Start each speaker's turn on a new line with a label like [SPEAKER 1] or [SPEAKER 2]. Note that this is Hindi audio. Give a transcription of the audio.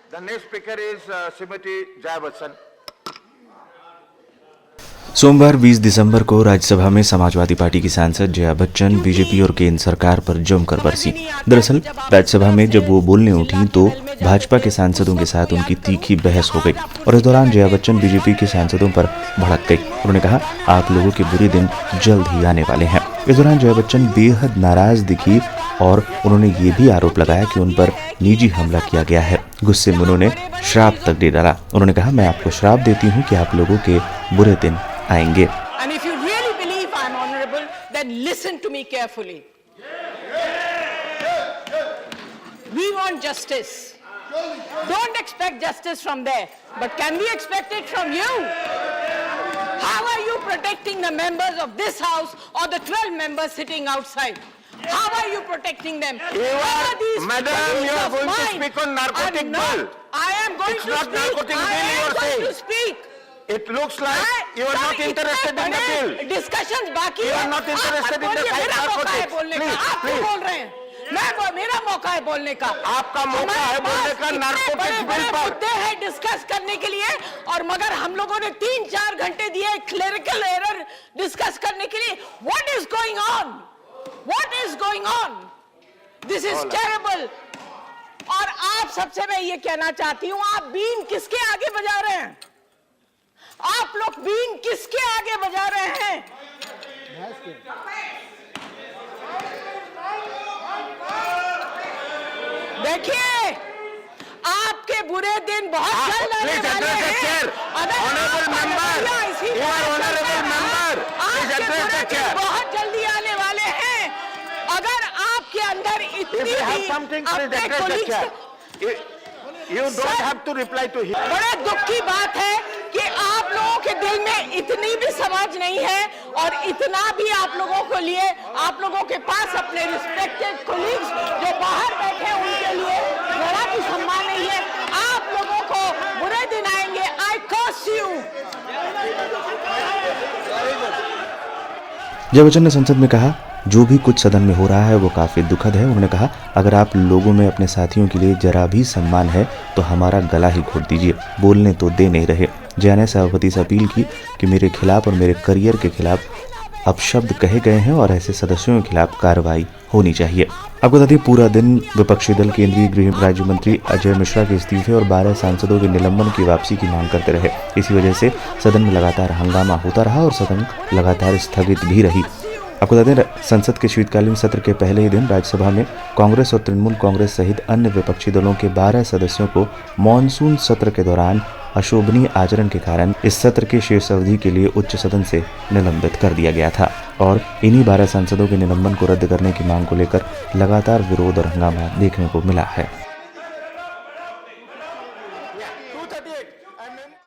[SPEAKER 1] The next speaker is Srimati Jaya Bachchan.
[SPEAKER 2] सोमवार 20 दिसंबर को राज्यसभा में समाजवादी पार्टी की सांसद जया बच्चन बीजेपी और केंद्र सरकार पर जमकर बरसी। दरअसल राज्यसभा में जब वो बोलने उठी तो भाजपा के सांसदों के साथ उनकी तीखी बहस हो गई और इस दौरान जया बच्चन बीजेपी के सांसदों पर भड़क गई। उन्होंने कहा, आप लोगों के बुरे दिन जल्द ही आने वाले हैं। इस दौरान जया बच्चन बेहद नाराज दिखी और उन्होंने ये भी आरोप लगाया कि उन पर निजी हमला किया गया है। गुस्से में उन्होंने श्राप तक दे डाला। उन्होंने कहा, मैं आपको श्राप देती हूँ कि आप लोगों के बुरे दिन आएंगे।
[SPEAKER 3] And if you really believe I'm honorable, then listen to me carefully. We want justice. Don't expect justice from there, but can we expect it from you? How are you protecting the members of this house or the 12 members sitting outside? How are you protecting them?
[SPEAKER 1] Madam, you are going to speak on narcotic bill.
[SPEAKER 3] I am going to speak.
[SPEAKER 1] Narcotic bill you are saying. It looks like you are not interested in the bill.
[SPEAKER 3] Discussions बाकी
[SPEAKER 1] You are not interested in the fight narcotics. Please.
[SPEAKER 3] बोल रहे हैं। मेरा मौका है बोलने का।
[SPEAKER 1] आपका मौका है बोलने का नारकोटिक्स बिल पर।
[SPEAKER 3] मुद्दे हैं डिस्कस करने के लिए और मगर हम लोगों ने 3-4 घंटे दिए क्लेरिकल एरर डिस्कस करने के लिए। What is going on? What is going on? This is terrible. और आप सबसे मैं ये कहना चाहती हूँ, आप बीन किसके आगे बजा रहे हैं? आप लोग बीन किसके आगे बजा रहे हैं? देखिए, आपके बुरे दिन बहुत जल्द आने वाले हैं। बहुत जल्दी आने वाले हैं। अगर आपके अंदर इतनी
[SPEAKER 1] You don't have to reply to him.
[SPEAKER 3] बड़े दुख की बात है कि आप लोगों के दिल में इतनी भी समझ नहीं है और इतना भी आप लोगों को लिए आप लोगों के पास अपने रिस्पेक्टेड कोलीग्स जो बाहर बैठे हैं उनके लिए जरा भी सम्मान नहीं है। आप लोगों को बुरे दिन आएंगे। I curse you.
[SPEAKER 2] Jaya Bachchan ने संसद में कहा, जो भी कुछ सदन में हो रहा है वो काफी दुखद है। उन्होंने कहा, अगर आप लोगों में अपने साथियों के लिए जरा भी सम्मान है तो हमारा गला ही घोट दीजिए, बोलने तो दे नहीं रहे। जया ने सभापति से अपील की कि मेरे खिलाफ और मेरे करियर के खिलाफ अपशब्द कहे गए हैं और ऐसे सदस्यों के खिलाफ कार्रवाई होनी चाहिए। आपको बता दें, पूरा दिन विपक्षी दल केंद्रीय गृह राज्य मंत्री अजय मिश्रा के इस्तीफे और 12 सांसदों के निलंबन की वापसी की मांग करते रहे। इसी वजह से सदन में लगातार हंगामा होता रहा और सदन लगातार स्थगित भी रही। आपको बता दें, संसद के शीतकालीन सत्र के पहले ही दिन राज्यसभा में कांग्रेस और तृणमूल कांग्रेस सहित अन्य विपक्षी दलों के 12 सदस्यों को मॉनसून सत्र के दौरान अशोभनीय आचरण के कारण इस सत्र के शेष अवधि के लिए उच्च सदन से निलंबित कर दिया गया था और इन्हीं 12 सांसदों के निलंबन को रद्द करने की मांग को लेकर लगातार विरोध और हंगामा देखने को मिला है।